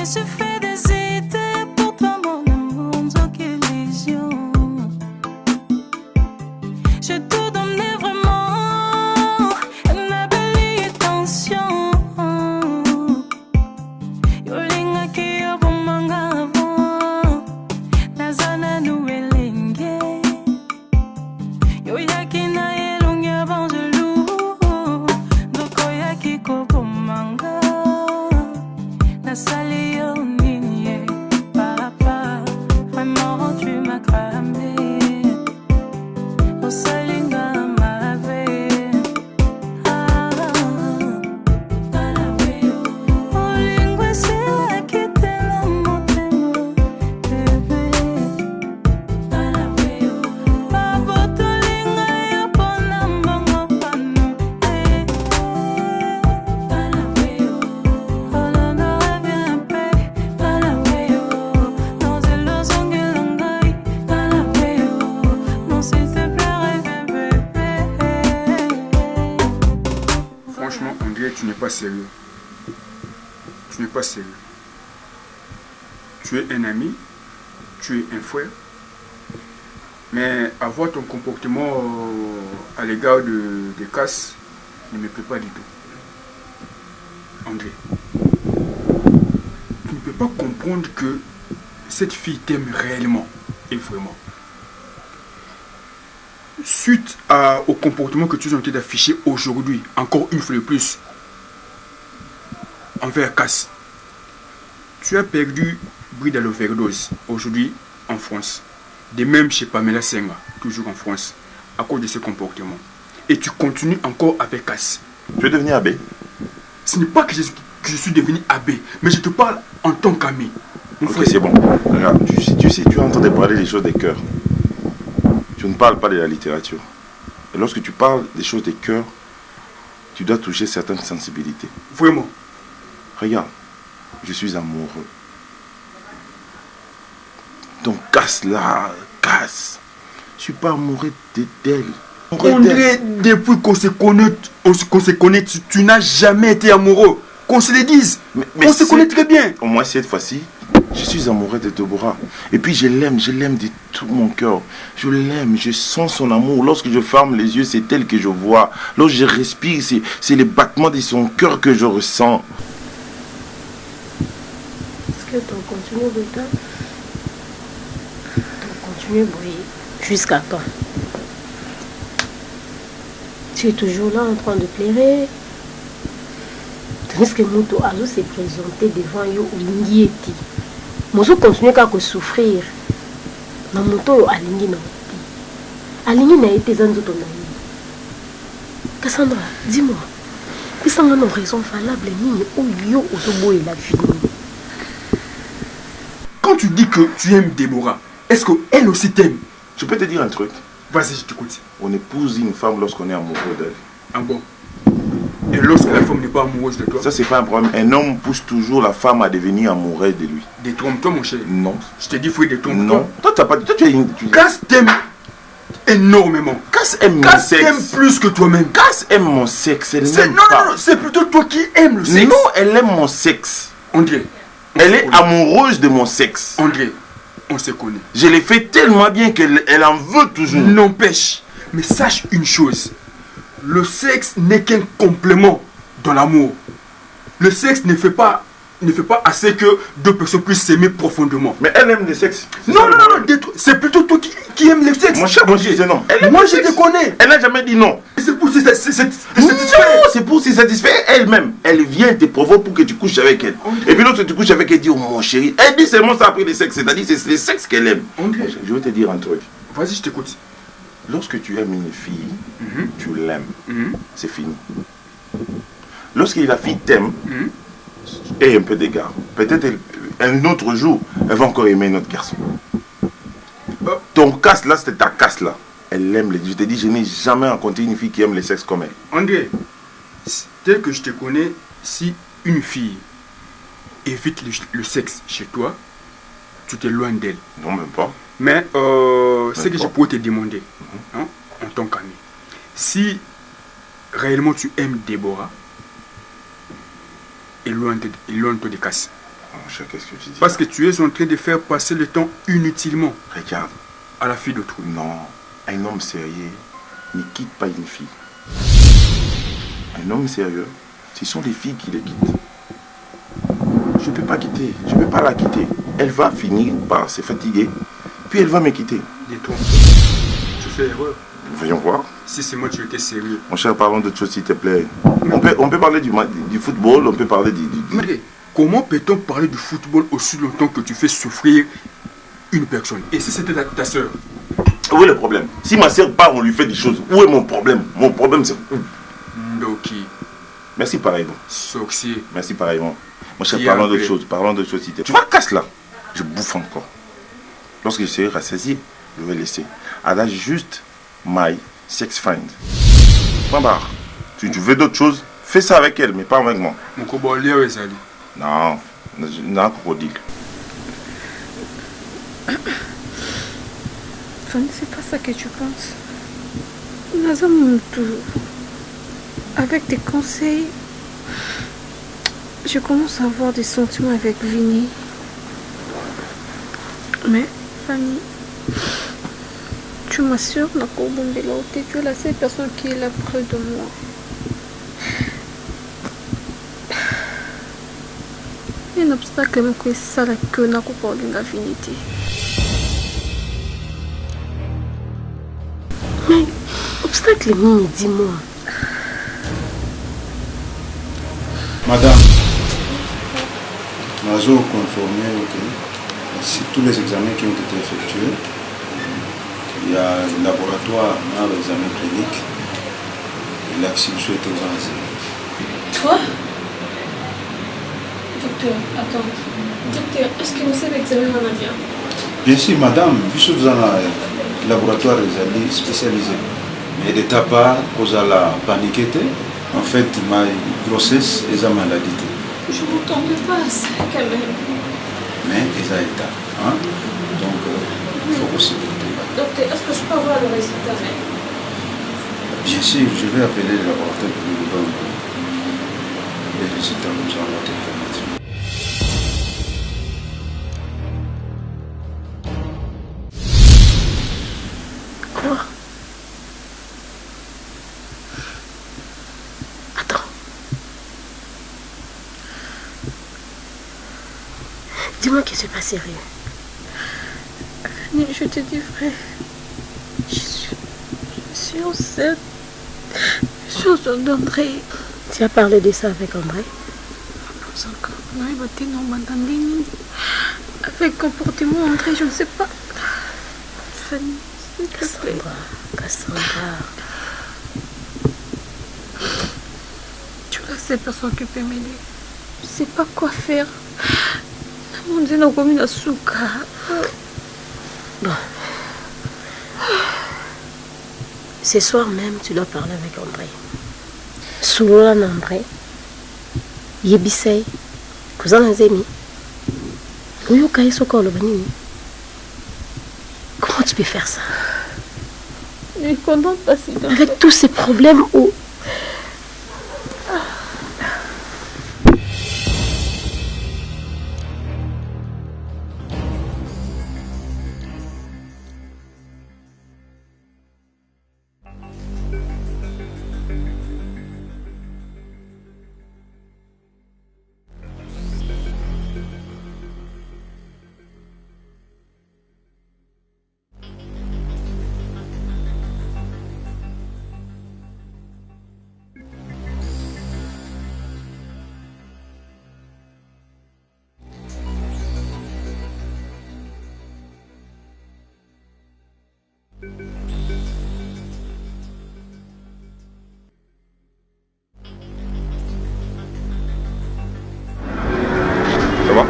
me suis fait des idées pour toi, mon amour, sans illusion. Je te donnais vraiment une belle attention. Yolinga qui a bon manga avant, la zana nouvelle lingue. Yoyaki na elongi avant je loue, dokoyaki ko bon manga. La sali yo nini, papa, vraiment tu m'as cramé. Au salinga ma veille, ah, oh lingua c'est la qui te la motema, bébé. Baboto linga ya pona mbongo pano, oh non non reviens pas, non c'est le son qui l'engaille, non s'il te plaît reviens bébé. Franchement, André, tu n'es pas sérieux. Tu n'es pas sérieux. Tu es un ami, tu es un frère, mais avoir ton comportement à l'égard de Cass ne me plaît pas du tout. André, tu ne peux pas comprendre que cette fille t'aime réellement et vraiment. Suite au comportement que tu es en train d'afficher aujourd'hui, encore une fois de plus, envers Cass, tu as perdu Bride à l'overdose aujourd'hui en France. De même chez Pamela Senga, toujours en France, à cause de ce comportement. Et tu continues encore avec Cass. Tu es devenu abbé? Ce n'est pas que je suis devenu abbé, mais je te parle en tant qu'ami. Ok, c'est bon. Regarde, tu sais, tu es en train de parler des choses des cœurs. Tu ne parles pas de la littérature. Et lorsque tu parles des choses des cœurs, tu dois toucher certaines sensibilités. Vraiment. Regarde, je suis amoureux. Donc Cass là, Cass. Je suis pas amoureux d'elle. André, depuis qu'on se connaît, tu n'as jamais été amoureux. Qu'on se le dise. Mais on se connaît très bien. Au moins cette fois-ci, je suis amoureux de Deborah. Et puis je l'aime de tout mon cœur. Je l'aime, je sens son amour. Lorsque je ferme les yeux, c'est elle que je vois. Lorsque je respire, c'est les battements de son cœur que je ressens. Est-ce que tu continues de temps? Tu continues, oui. Jusqu'à quand? Tu es toujours là en train de pleurer. Tandis que Moto Azo s'est présenté devant yo Olingi eti. Mozo continue qu'à souffrir. Mais Moto Alingi n'a été. Alingi n'a été zanzo ton ami. Cassandra, dis-moi. Ils sont dans une raison valable où yo Otobo et la vie. Quand tu dis que tu aimes Déborah, est-ce qu'elle aussi t'aime? Je peux te dire un truc. Vas-y, je t'écoute. On épouse une femme lorsqu'on est amoureux d'elle. Ah bon? Et lorsque la femme n'est pas amoureuse de toi? Ça, c'est pas un problème. Un homme pousse toujours la femme à devenir amoureuse de lui. Détrompe-toi, mon cher. Non. Je te dis, faut détrompe-toi. Non. Toi, t'as pas dit. Toi, tu es une. Cass t'aime énormément. Cass aime mon Cass sexe. t'aime plus que toi-même. Cass aime mon sexe. Elle n'aime Non, pas. non, non, c'est plutôt toi qui aimes le sexe. Non, elle aime mon sexe. André. Elle est amoureuse de mon sexe. André, on se connaît. Je l'ai fait tellement bien qu'elle en veut toujours. N'empêche, mais sache une chose. Le sexe n'est qu'un complément dans l'amour. Le sexe ne fait pas assez que deux personnes puissent s'aimer profondément. Mais elle aime le sexe. Non, non, non, c'est plutôt toi qui aimes le sexe. Mon cher, moi je disais non. Moi je te connais. Elle n'a jamais dit non. C'est pour se satisfaire. Non, c'est pour se satisfaire elle-même. Elle vient te provoquer pour que tu couches avec elle. Et puis lorsque tu couches avec elle, elle dit oh mon chéri. Elle dit seulement ça après le sexe. C'est-à-dire c'est le sexe qu'elle aime. Je vais te dire un truc. Vas-y, je t'écoute. Lorsque tu aimes une fille, tu l'aimes. C'est fini. Lorsque la fille t'aime, et un peu d'égard. Peut-être un autre jour, elle va encore aimer notre garçon. Ton casse là, c'était ta casse là. Elle aime les. Je te dis, je n'ai jamais rencontré une fille qui aime le sexe comme elle. André, tel que je te connais, si une fille évite le sexe chez toi, tu t'éloignes d'elle. Non, même pas. Mais ce que je pourrais te demander, hein, en tant qu'ami, si réellement tu aimes Déborah, éloigne-toi de Cass. Mon cher, qu'est-ce que tu dis? Parce que tu es en train de faire passer le temps inutilement Regarde. à la fille d'autrui. Non, un homme sérieux ne quitte pas une fille. Un homme sérieux, ce sont les filles qui les quittent. Je ne peux pas quitter, je ne peux pas la quitter. Elle va finir par se fatiguer, puis elle va me quitter. Dis-toi, tu fais erreur. Voyons voir. Si c'est moi, tu étais sérieux. Mon cher, parlons d'autre chose s'il te plaît. On peut parler du football, on peut parler Mais comment peut-on parler du football aussi longtemps que tu fais souffrir une personne? Et si c'était ta soeur? Où est le problème? Si ma soeur part, on lui fait des choses. Où est mon problème? Mon problème, c'est où? Ndoki. Merci pareillement. Sorcier. Merci pareillement. Mon cher, Qui parlons a d'autre fait? chose. Parlons d'autre chose s'il te plaît. Tu vas casse là. Je bouffe encore. Lorsque je serai rassasié, je vais laisser. Elle a juste my sex friend. Point barre. Si tu veux d'autres choses, fais ça avec elle, mais pas avec moi. Mon cobolien est allé. Non, non, crocodile. Fanny, c'est pas ça que tu penses. Nazam, avec tes conseils, je commence à avoir des sentiments avec Vinny. Mais, Fanny, tu m'assures, tu es la seule personne qui est là près de moi. Il y a un obstacle même que ça la que n'a pas d'infinité. Mais, obstacle, Mimi, dis-moi. Madame, Nazo conformé, ok. Si tous les examens qui ont été effectués, il y a le laboratoire, l'examen clinique, et l'accident est au zéro. Toi? Docteur, attends. Docteur, est-ce que vous savez examiner mon avion? Bien sûr, madame, puisque vous avez un laboratoire spécialisé. Mais de ta part, vous allez paniquer, en fait, ma grossesse et ma maladie. Je ne m'entendais pas ça quand même. Mais ils ont été. Hein? Donc, il faut aussi voter. Docteur, est-ce que je peux avoir le résultat? Bien sûr, je vais appeler le laboratoire pour lui donner les résultats comme ça, on va te permettre. Quoi? Attends. Dis-moi que c'est pas sérieux. Fanny, je te dis vrai. Je suis enceinte. Je suis enceinte d'André. Tu as parlé de ça avec André? Pas encore. Non, il va te non, m'entendez. Avec le comportement André, je ne sais pas. Fanny, s'il te plaît. Cassandra. Tu es la seule personne qui peut m'aider. Je ne sais pas quoi faire. Mon Dieu, nous comme une souka. Bon. Ce soir même, tu dois parler avec André. Souvent, André. Yebisei. Cousin Azemi. Comment tu peux faire ça? Je suis contente parce que... Avec tous ces problèmes où... Ça va?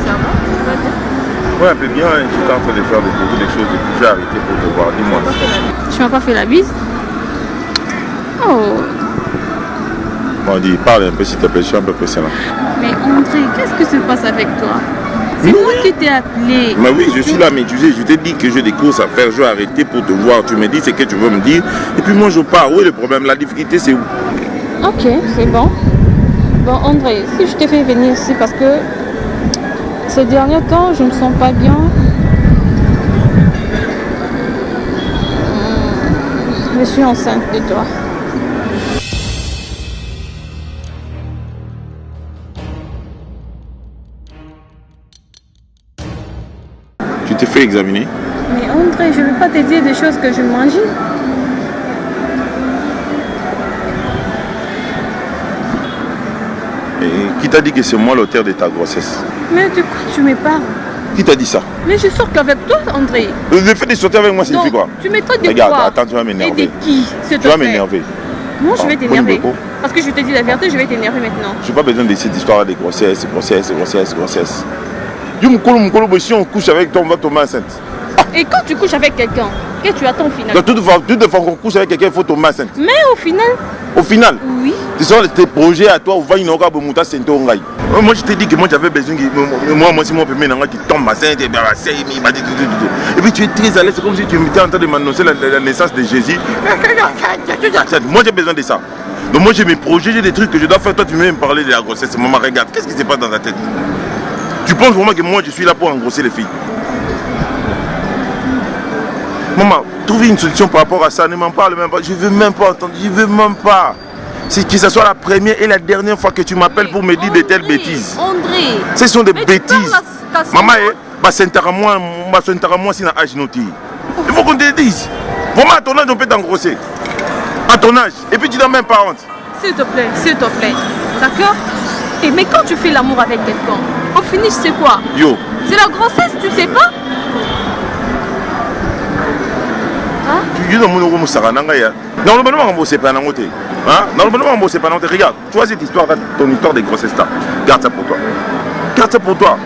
Ça va? Ouais, un peu bien. J'étais en train de faire beaucoup de choses et puis j'ai arrêté pour te voir. Dis-moi. Tu m'as pas fait la bise? Oh, Bon, dis, parle un peu s'il te plaît, je suis un peu pressé là. mais André, qu'est-ce que se passe avec toi? C'est moi qui t'ai appelé. Mais oui, je suis là, mais tu sais, je t'ai dit que j'ai des courses à faire, je vais arrêter pour te voir. Tu me dis ce que tu veux me dire. Et puis moi, je pars. Où est le problème? La difficulté, c'est où? Ok, c'est bon. Bon, André, si je t'ai fait venir ici parce que Ces derniers temps, je me sens pas bien. Je suis enceinte de toi. Tu t'es fait examiner? Mais André, je ne veux pas te dire des choses que je m'imagine. Et qui t'a dit que c'est moi l'auteur de ta grossesse? Mais de quoi tu me parles? Qui t'a dit ça? Mais je sors qu'avec toi, André. Le fait de sortir avec moi, signifie quoi? Tu me traites de Regarde, quoi? attends, tu vas Et m'énerver. de qui, s'il te Tu vas plaît? m'énerver. Moi, je vais Ah, t'énerver. bon, Parce que je te dis la vérité, je vais t'énerver maintenant. Je n'ai pas besoin de cette histoire de grossesse. Si on couche avec toi, on va tomber enceinte. Et quand tu couches avec quelqu'un, qu'est-ce que tu attends au final? Donc, toutes les fois qu'on couche avec quelqu'un, il faut tomber enceinte. Mais au final, Au final, oui. ce sont tes projets à toi, moi je t'ai dit que moi j'avais besoin que moi si mon premier qui tombe enceinte et puis tu es très à l'aise, c'est comme si tu étais en train de m'annoncer la naissance de Jésus. Moi j'ai besoin de ça. Donc moi j'ai mes projets, j'ai des trucs que je dois faire. Toi tu veux me parler de la grossesse. Maman regarde, qu'est-ce qui se passe dans ta tête? Tu penses vraiment que moi je suis là pour engrosser les filles? Maman, trouver une solution par rapport à ça, ne m'en parle même pas. Je veux même pas entendre, je veux même pas. C'est que ce soit la première et la dernière fois que tu m'appelles pour me dire de telles bêtises. André, Ce sont des mais bêtises. Maman, moi si na âge noti. Il faut qu'on te dise. Vraiment à ton âge on peut t'engrosser. À ton âge. Et puis tu n'as même pas honte. s'il te plaît. D'accord? Et mais quand tu fais l'amour avec quelqu'un, au finish c'est quoi? Yo. C'est la grossesse, tu sais pas? Hein? Tu dis non mon moussara nangaya. Normalement on bosse pas nangote. Hein? Normalement on bosse pas nangote. Regarde, tu vois cette histoire, ton histoire de grossesse là. Garde ça pour toi. Garde ça pour toi.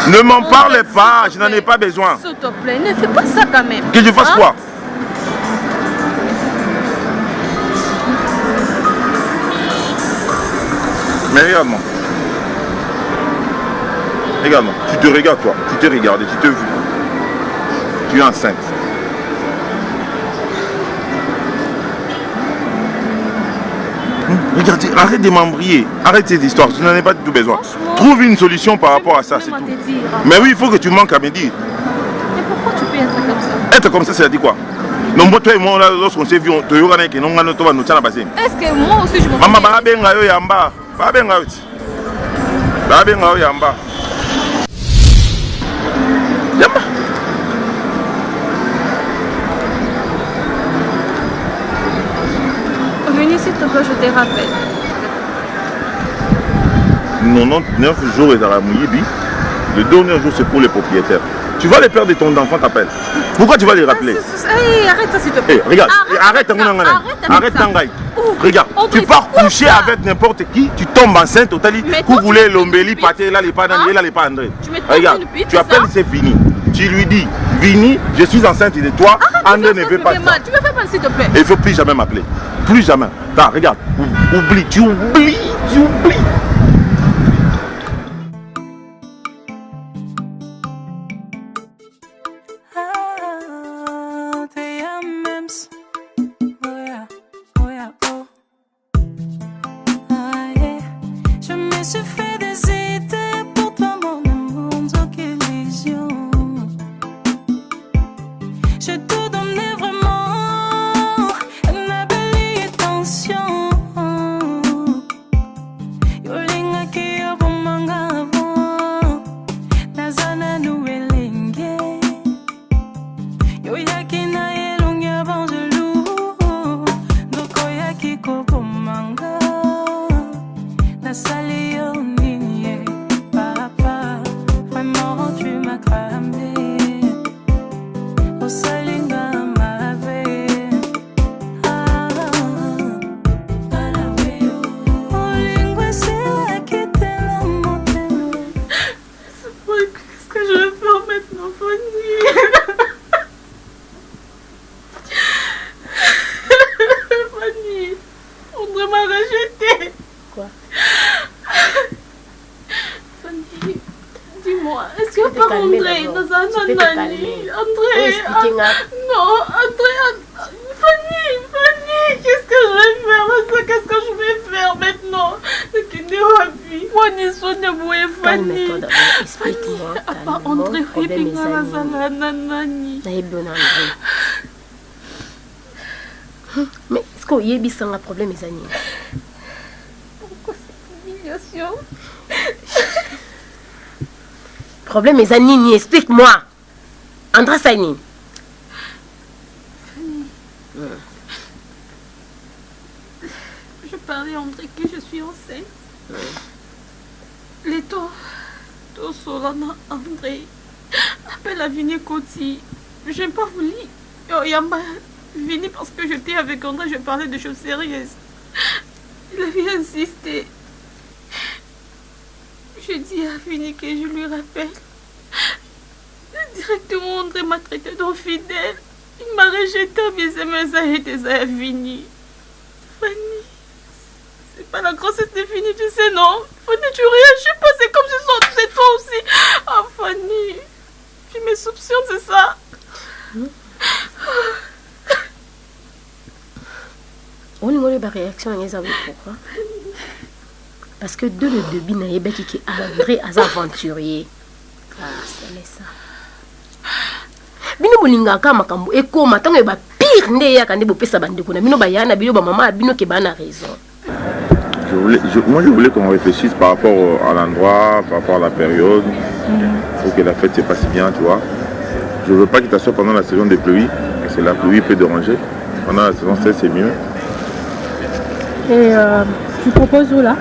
Ne m'en parle pas, je n'en ai pas besoin. S'il te plaît, ne fais pas ça quand même. Que je fasse quoi? Mais regarde-moi. Regarde-moi. Tu te regardes toi. Tu t'es regardé, tu te vu. Tu es enceinte. Regarde, arrête de m'embriller. Arrête cette histoire. Je n'en ai pas du tout besoin. Trouve une solution par rapport à ça, c'est tout. Mais oui, il faut que tu manques à me dire. Mais pourquoi tu peux être comme ça? Être comme ça, c'est-à-dire quoi? Non, toi et moi, lorsqu'on s'est vu, on te dit que nous allons nous tirer la basse. Est-ce que moi aussi je me Maman, babenga yo yamba. Babenga yo yamba. Yamba. Venez s'il te plaît, je te rappelle. 99 jours et dans la mouillée, le dernier jour c'est pour les propriétaires. Tu vois les pères de ton enfant t'appellent. Pourquoi tu vas les rappeler? Hey, arrête ça s'il te plaît. Regarde, arrête Tangaï. Regarde, tu pars coucher avec n'importe qui, tu tombes enceinte, tu dit, vous voulez l'ombéli, pâté, là, les pas André, là, les pas André. Regarde, tu appelles, c'est fini. Tu lui dis, Vini, je suis enceinte de toi, André ne veut pas ça. Tu me fais mal s'il te plaît. Il ne faut plus jamais m'appeler. Plus jamais. Regarde, oublie, tu oublies. Je me suis fait des idées pour toi, mon amour, sans illusion. Je te donnais vraiment la belle attention. Yolinga qui a bon mangavo, nazana nouvelingue. Yoyaki na yelonga banjelu, dokoyaki ko manga. Nasalio niye, papa, vraiment tu m'as cramé. Au salinga ma vie, oh lingua c'est la qui te l'a monté. Qu'est-ce que je vais faire maintenant, Fanny? Fanny, André m'a rejeté. Quoi? Fanny, dis-moi, est-ce que peux par te calmer André, d'abord. dans un Tu peux te André, calmer. André, expliquer, Nat. non, André, Fanny, qu'est-ce que je vais faire? Qu'est-ce que je vais faire maintenant? Moi, ni Sonia, moi, Fanny. Calme-toi d'abord, explique-moi. À part calmement, André, problème Fipinga, la ezali. Zala, Nanani. Nayebi ona André. Mais est-ce qu'on y est un problème ezali? Pourquoi cette humiliation? Problème ezali, explique-moi. André Saini. Je parlais à André que je suis enceinte. Les taux Solana André. Appelle à Vini Koti. Je n'ai pas voulu. Yamba Vini parce que j'étais avec André, je parlais de choses sérieuses. Il avait insisté. Je dis à Vini que je lui rappelle. Directement, André m'a traité d'infidèle. Il m'a rejeté à mes SMS a été à Vini. Fanny, c'est pas la grossesse de Fanny, tu sais, non? Fanny, tu réagis pas, c'est comme si c'est toi aussi. Ah, Fanny, tu me soupçonnes, c'est ça? On y a une réaction à Esaou, pourquoi? Parce que de le début, il y a qui André as aventurier. Ah, c'est ça. Bino bolingaka makambo ekoma tango ba pire nde ya kande bopesa bandeko na bino bayana bino ba maman bino ke bana raison. Moi je voulais qu'on réfléchisse par rapport à l'endroit, par rapport à la période, pour que la fête se passe bien, tu vois. Je veux pas qu'il t'assoie pendant la saison des pluies, parce que la pluie peut déranger. Pendant la saison 16 c'est mieux. Et tu proposes où là?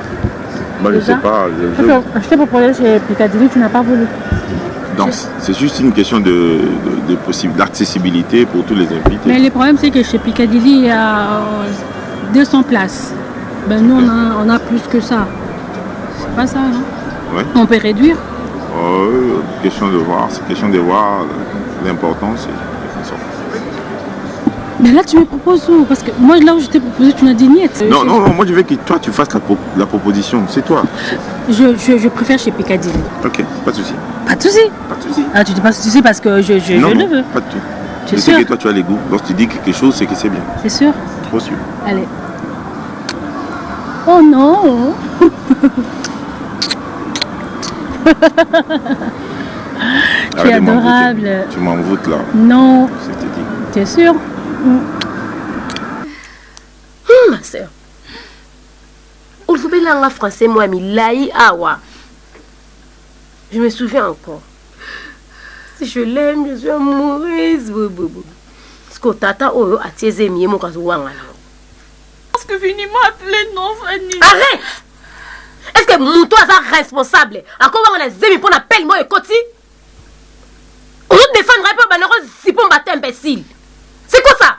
Moi je sais pas. Je t'ai proposé chez Piccadilly, tu n'as pas voulu. C'est juste une question d'accessibilité pour tous les invités. Mais le problème c'est que chez Piccadilly il y a 200 places. Ben nous on a plus que ça. C'est pas ça, non? Ouais. On peut réduire. Question de voir, c'est question de voir l'important, c'est ça. Mais là tu me proposes où? Parce que moi là où je t'ai proposé tu n'as dit niet. Non, moi je veux que toi tu fasses la proposition, c'est toi. Je préfère chez Piccadilly. Ok, pas de souci. Pas de souci. Pas de souci. Ah tu dis pas de souci parce que je le veux. Pas de tout. Tu es je sais sûr? que toi tu as les goûts. Lorsque tu dis quelque chose, c'est que c'est bien. C'est sûr? Trop sûr. Allez. Oh non. Tu es adorable. Tu m'envoûtes là. Non. C'était dit. Tu es sûr? Ma soeur. On faut bien en français moi milai awa. Je me souviens encore. Si je l'aime, je suis amoureuse. Parce que tata oyo atieze miye mo kazo wanga. Parce que Vini m'a appelé, non, Fanny. Arrête! Est-ce que mon toi est responsable? À quoi on a zémi pour appel moi et Koti? On ne défendra pas malheureusement si pour battre imbécile. C'est quoi ça?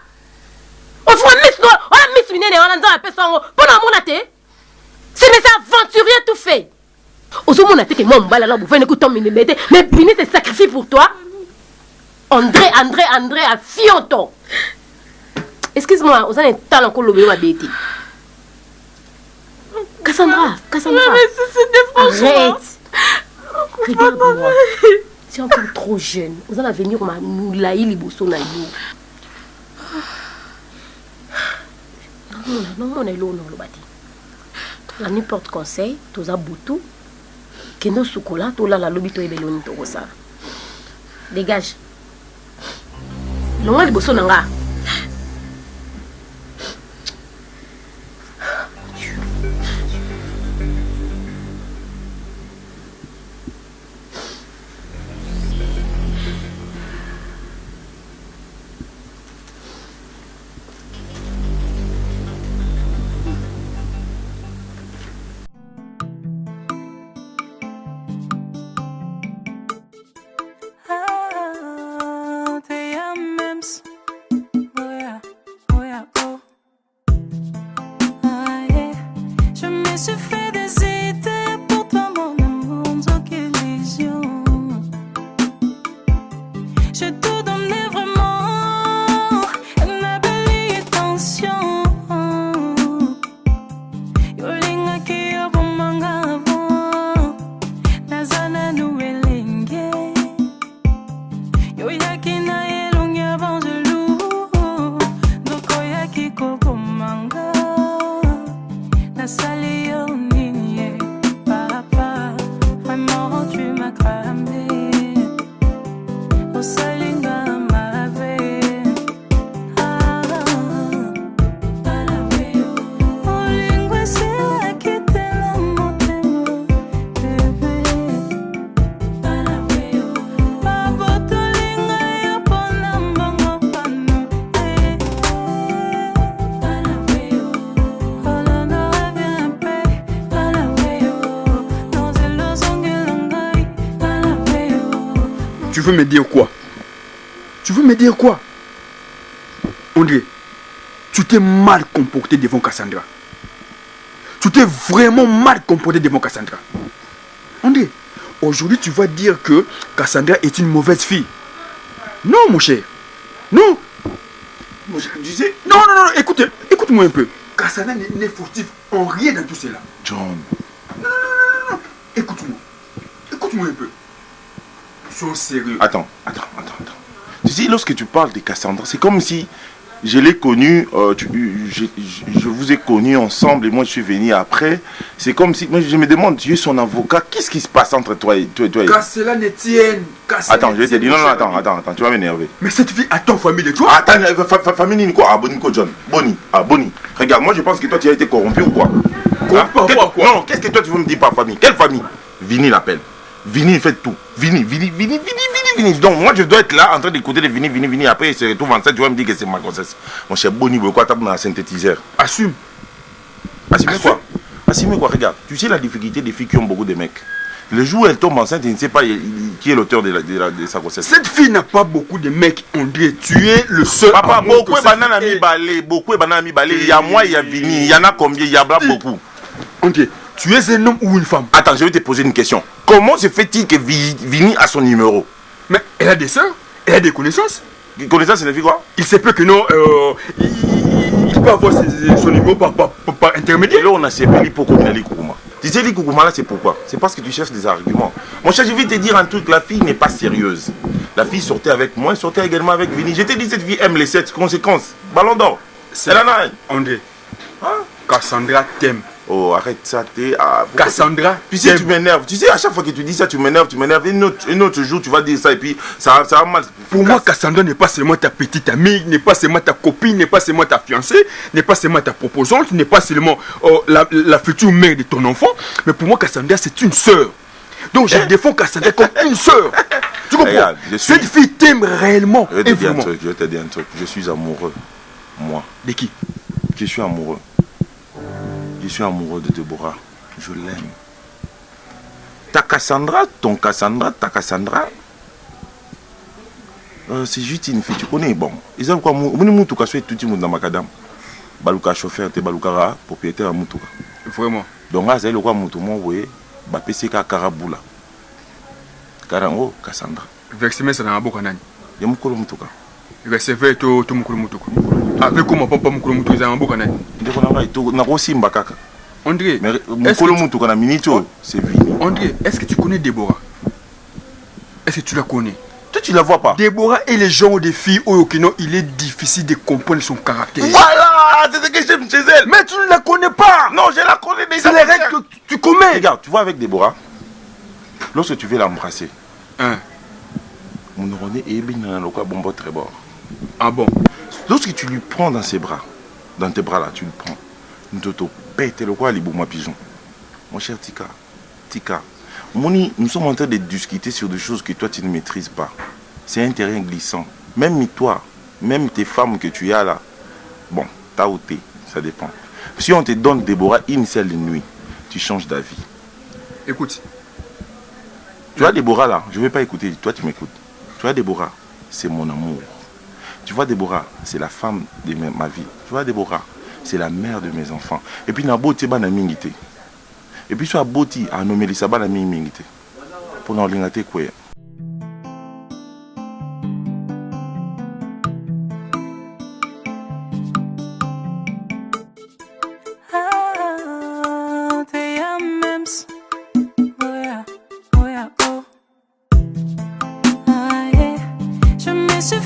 On fait un miss, on a miss une on a un peu sans pendant mon athée. C'est mais c'est aventurier tout fait. Au moment où on a que moi on va là, vous venez écouter mais Vini se sacrifie pour toi. André a fionto. Excuse-moi, vous avez un talent qu'on l'oublie ma bête. Cassandra. Mais c'était franchement. Arrête. Regarde-moi. Tu es encore trop jeune. Vous allez venir nous laï liboso na yo. Non, on est là, on est là. La n'importe conseil, tous à boutou. Que nos soukola, tout là la lobby to ebeloni to ça. Dégage. Non, liboso nanga. veux me dire quoi? Tu veux me dire quoi? André, tu t'es mal comporté devant Cassandra. Tu t'es vraiment mal comporté devant Cassandra. André, aujourd'hui tu vas dire que Cassandra est une mauvaise fille. Non, mon cher. Non. Tu sais, Non, écoute-moi un peu. Cassandra n'est fautive en rien dans tout cela. John, Non. Écoute-moi un peu. Sois sérieux. attends. Tu sais, lorsque tu parles de Cassandra, c'est comme si je l'ai connue, je vous ai connus ensemble et moi je suis venu après. C'est comme si, moi je me demande, tu es son avocat, qu'est-ce qui se passe entre toi et... Qu'à cela ne tienne. Attends, je vais te dire, non, attends, tu vas m'énerver. Mais cette fille a ton famille de toi. Attends, famille quoi? Ah, Boni, John. Boni. Regarde, moi je pense que toi tu as été corrompu ou quoi? Corrompu par quoi? Non, qu'est-ce que toi tu veux me dire par famille? Quelle famille? Vini l'appelle. Vini, il fait tout. Vini. Donc moi je dois être là en train d'écouter les Vini. Après il se retrouve enceinte, tu vas me dire que c'est ma grossesse. Mon cher Boni, pourquoi t'as un synthétiseur? Assume. Assume quoi? Regarde, tu sais la difficulté des filles qui ont beaucoup de mecs. Le jour où elle tombe enceinte, il ne sait pas qui est l'auteur de sa grossesse. Cette fille n'a pas beaucoup de mecs, André. Tu es le seul. Papa, beaucoup de bananes mi balé. Il y a moi, il y a Vini. Il y en a combien? Il y a beaucoup. André, tu es un homme ou une femme? Attends, je vais te poser une question. Comment se fait-il que Vini a son numéro? Mais elle a des soeurs, elle a des connaissances. Connaissance, ça signifie quoi? Il se peut que non, il peut avoir son numéro par intermédiaire. Et là, on a séparé pour Kominali Koukouma. Tu sais, les Koukouma là, c'est pourquoi? C'est parce que tu cherches des arguments. Mon cher, je vais te dire un truc, la fille n'est pas sérieuse. La fille sortait avec moi, elle sortait également avec Vini. Je t'ai dit, cette fille aime les 7 conséquences. Ballon d'or. Elle en a un. André, Hein? Cassandra t'aime. Oh, arrête ça, Cassandra, tu sais, tu m'énerves. Tu sais, à chaque fois que tu dis ça, tu m'énerves. Un autre jour, tu vas dire ça et puis ça va mal. Pour moi, Cassandra n'est pas seulement ta petite amie, n'est pas seulement ta copine, n'est pas seulement ta fiancée, n'est pas seulement ta proposante, n'est pas seulement la future mère de ton enfant. Mais pour moi, Cassandra, c'est une sœur. Donc, je défends Cassandra comme une sœur. Tu comprends? Regarde, Cette fille t'aime réellement. Je vais te dire un truc. Je suis amoureux. Moi. De qui? Je suis amoureux. Je suis amoureux de Deborah. Je l'aime. Ta Cassandra, ta Cassandra, c'est juste une fille, tu connais, bon. Ils ont quoi? Tout le monde dans ma cadam. Baluka chauffeur, te baluka propriétaire à Moutou. Vraiment. Donc là, c'est le quoi Moutou, moi, vous voyez, Bapesé Karaboula. Karango, Cassandra. Versement, c'est dans la boucle. Il y a Moukolo Moutouka. Recevoir tout Moukolo Moutouka. Avec comment papa Moukolo Moutouka, c'est dans la boucle. André, mais Moukolo Moutouka, c'est Vini. André, est-ce que tu connais Déborah? Est-ce que tu la connais? Toi, tu la vois pas. Déborah est le genre de fille où il est difficile de comprendre son caractère. Voilà, c'est ce que j'aime chez elle. Mais tu ne la connais pas. Non, je la connais déjà. C'est les règles que tu commets. Regarde, tu vois avec Déborah, lorsque tu veux l'embrasser, mon neuroné est bien dans le bombo très bord. Ah bon? Lorsque tu lui prends dans ses bras, dans tes bras là, tu le prends, nous te pète le quoi, les boumouas pigeons. Mon cher Tika, Moni, nous sommes en train de discuter sur des choses que toi tu ne maîtrises pas. C'est un terrain glissant. Même toi, même tes femmes que tu as là, bon, t'as ou t'es, ça dépend. Si on te donne Déborah une seule nuit, tu changes d'avis. Écoute. Tu vois Déborah là, je ne vais pas écouter, toi tu m'écoutes. Tu vois Déborah, c'est mon amour. Tu vois Déborah, c'est la femme de ma vie. Tu vois Déborah, c'est la mère de mes enfants. Et puis na beauté bana mingité. Et puis sur la beauté, à nommer les sabats la mingité. Pour n'en l'ingate quoi. Je me suis